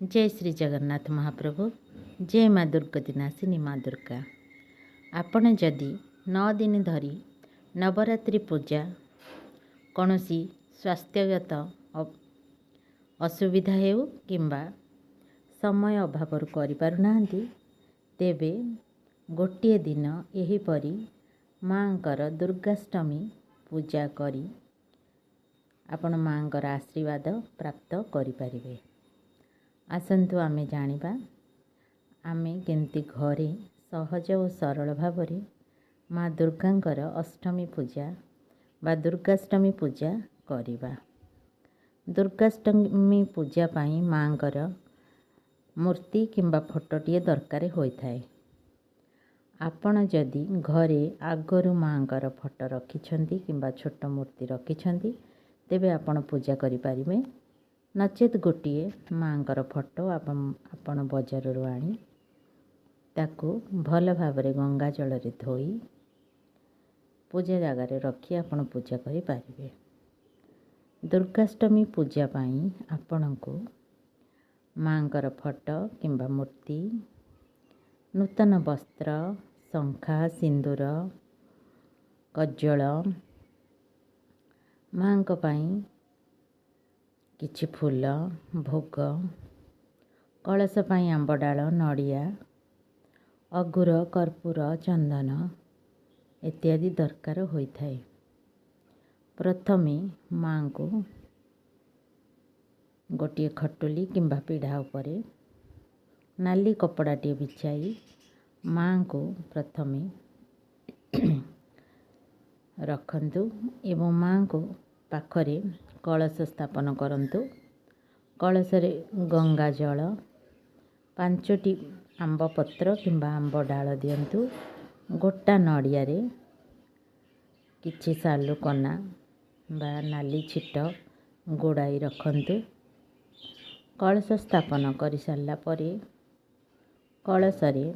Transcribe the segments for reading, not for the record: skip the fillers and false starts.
जय श्री जगन्नाथ महाप्रभु। जय माँ दुर्गतिनाशिनी माँ दुर्गा। आपण जदि 9 दिन धरी नवरात्रि पूजा कौन स्वास्थ्यगत असुविधा हेउ किंबा समय अभाव करिपारुना तेबे गोटे दिन एहीपरि माँकर दुर्गाष्टमी पूजा करी आपण माँकर आशीर्वाद प्राप्त करिपारिबे। आसंतु आमे जानिबा आमे केमती घरे सहज और सरल भावरे माँ दुर्गांकर अष्टमी पूजा बा दुर्गाष्टमी पूजा करिबा। दुर्गाष्टमी पूजा पाई माँकर मूर्ति किंबा फोटोटिए दरकार होइथाए। आपण जदि घरे आगरू माँकर फोटो रखिछंती किंबा छोट मूर्ति रखिछंती तेबे आपण पूजा करि पारिबे। नचेत गोटिए माँकर फोटो आपण बजाररू आनी ताकू भल भावरे गंगा जल रे धोई पूजा जगार रखी आपण पूजा करि पारिबे। दुर्गाष्टमी पूजा पाई आपणको माँकर फोटो किंबा मूर्ति नूतन वस्त्र शंखा सिंदूर कज्जल माँक पाई किछि फूल भोग कलश पाई आंबडाल नड़िया अगुर कर्पूर चंदन इत्यादि दरकार होइथाए। प्रथमे माँ को गोटे खटुली किंबा पीढ़ा उपरे नाली कपड़ाटे बिछाई माँ को प्रथमे रखंतु एवं माँ को पाखरे कलश स्थापन करंतु। कलश रे गंगा जल 5टी आंब पत्र किंबा आंब डाल दियंतु। गोटा नड़िया रे किछि सालु कना बा नाली छिट गोड़ाई रखंतु। कलश स्थापन कर सारा परे कलश रे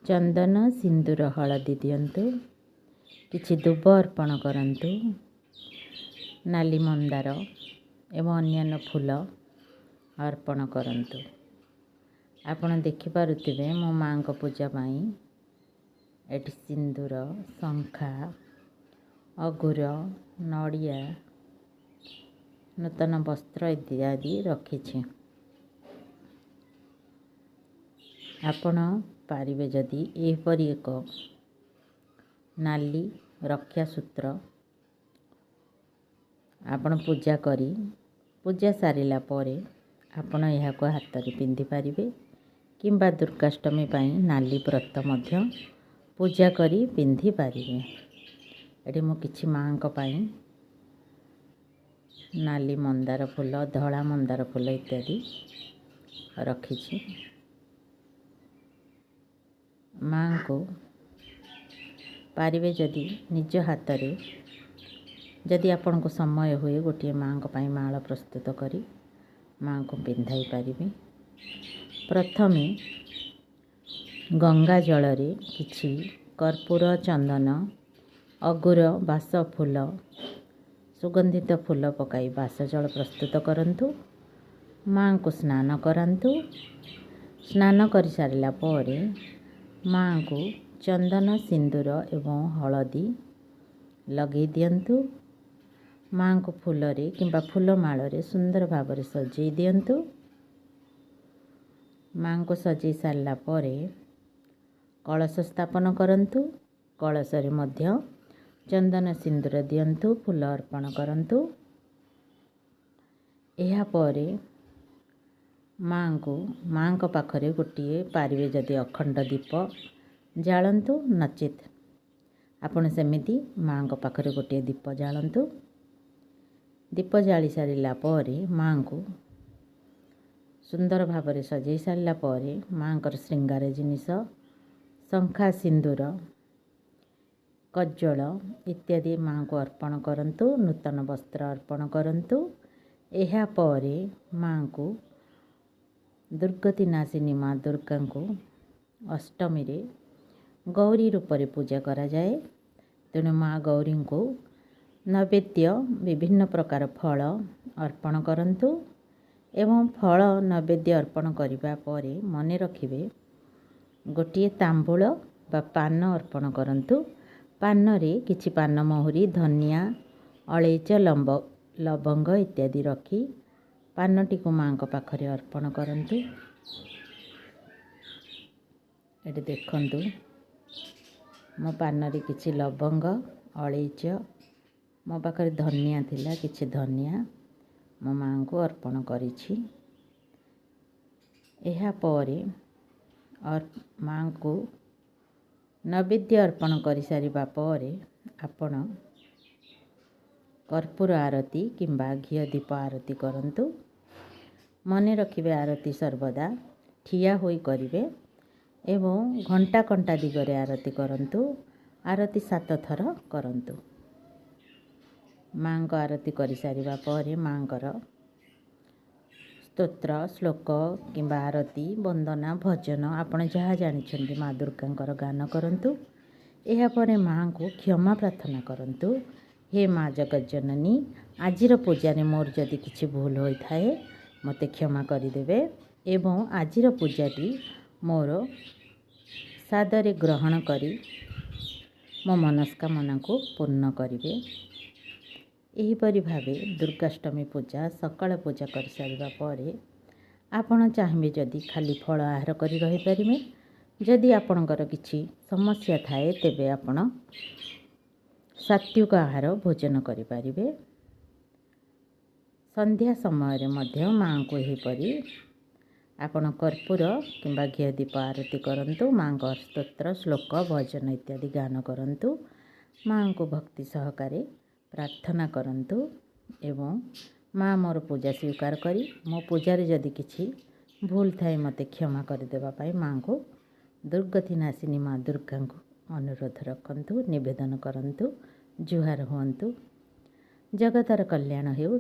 चंदन सिंदूर हलदी दियंतु। किछि दुब अर्पण करंतु। नाली मंदार एवं अन्यान्य फूल अर्पण करंतु। आपण देखि पारुथिबे मो माँ को पूजा पाई एठी सिंदूर शंखा अगुर नड़िया नूतन वस्त्र इत्यादि रखिछि। आपण पारिबे जदि एपरि एक नाली रक्षा सूत्र आपण पूजा करी पूजा सारिला परे आपण एहाको हाथ रे पिंधि पारिबे किंबा दुर्गाष्टमी पाई नाली व्रत मध्य पूजा करी पिंधि पारिबे। एठी मो किछि माँ को पाई नाली मंदार फूल धला मंदार फूल इत्यादि रखिछि। माँ को पारिबे जदि निज हाथ रे जदि आपण को समय हुए गोटे माँ को पाई माला प्रस्तुत करी माँ को पिंधाई पारिबे। प्रथमे गंगा जल रे किछि कर्पूर चंदन अगुर बास फूल सुगंधित फूल पकाई बास जल प्रस्तुत करंतु। माँ को स्नान करंतु। स्नान कर सारिला परे माँ को चंदन सिंदूर एवं हलदी लगे दियंतु। माँ को फूल रे किंबा फूल माल रे सुंदर भाव सजई दियंतु। माँ को सजई सारला परे कलश स्थापन करंतु। कलश रे मध्य चंदन सिंदूर दियंतु फूल अर्पण करंतु। एहा परे माँ को पाखरे गोटे पारिबे जदि अखंड दीप जालंतु नचेत आपण सेमिति माँ को पाखरे गोटे दीप जालंतु। दीप जाली सारिला परे माँ को सुंदर भाव सजई सारिला परे माँकर श्रृंगार जिनिस शंखा सिंदूर कज्जल इत्यादि माँ को अर्पण करंतु। नूतन वस्त्र अर्पण करंतु। एहा परे माँ को दुर्गतिनाशिनी माँ दुर्गा को अष्टमी रे गौरी रूप रे पूजा करा जाए। तेणु माँ गौरी को नैवेद्य विभिन्न प्रकार फल अर्पण करंतु। एवं फल नैवेद्य अर्पण करने पर मन रखिए गोटे तांबूल बा पान अर्पण करंतु। पान रे किछि पान महुरी धनिया अलैच लवंग इत्यादि रखी पानटी को माँ को पाखरे अर्पण करंतु। एटी देखंतु मो पान रे किछि लवंग अलैच मो पाखरे धनिया थिला किछि धनिया मो माँ को अर्पण करिछि। एहा परे और माँ को नैवेद्य अर्पण कर सारिबा परे आपण कर्पूर आरती किंबा घी दीप आरती करंतु। मन रखिबे आरती सर्वदा ठिया होई करिवे एवं घंटा घंटा दिगरे आरती करंतु। आरती 7 थर करंतु। माँ को आरती कर सारिबा परे माँ को स्तोत्र श्लोक किंबा आरती वंदना भजन आपण जहाँ जानिछन्ति माँ दुर्गांकर गान करंतु। एहा परे माँ को क्षमा प्रार्थना करंतु। हे माँ जगज्जननी आजिर पूजा मोर जदि किछि भूल होई थाए मते क्षमा करिदेवे एवं आजिर पूजाटी मोर सादरे ग्रहण करी मो मनस्कामना को पूर्ण करिवे। एहीपरि भावे दुर्गाष्टमी पूजा सकाळ पूजा कर सारिबा परे आपण चाहिए जदि खाली फल आहार करी रही पारिबे। जदि आपणकर किछि समस्या थाए तेबे आपण सात्विक आहार भोजन करि पारिबे। संध्या समय रे मध्य माँ को एहीपरि आपण कर्पूर किंबा घी दीप आरती करंतु। माँ को स्तोत्र श्लोक भजन इत्यादि गान करंतु। माँ को भक्ति सहकारे प्रार्थना करंतु एवं माँ मोर पूजा स्वीकार करी मो पूजा रे जदि किछि भूल थाए मते क्षमा कर देबा पाई माँ को दुर्गति नाशिनी माँ दुर्गा को अनुरोध रखंतु निवेदन करंतु जुहार हुअंतु। जगतर कल्याण हेउ।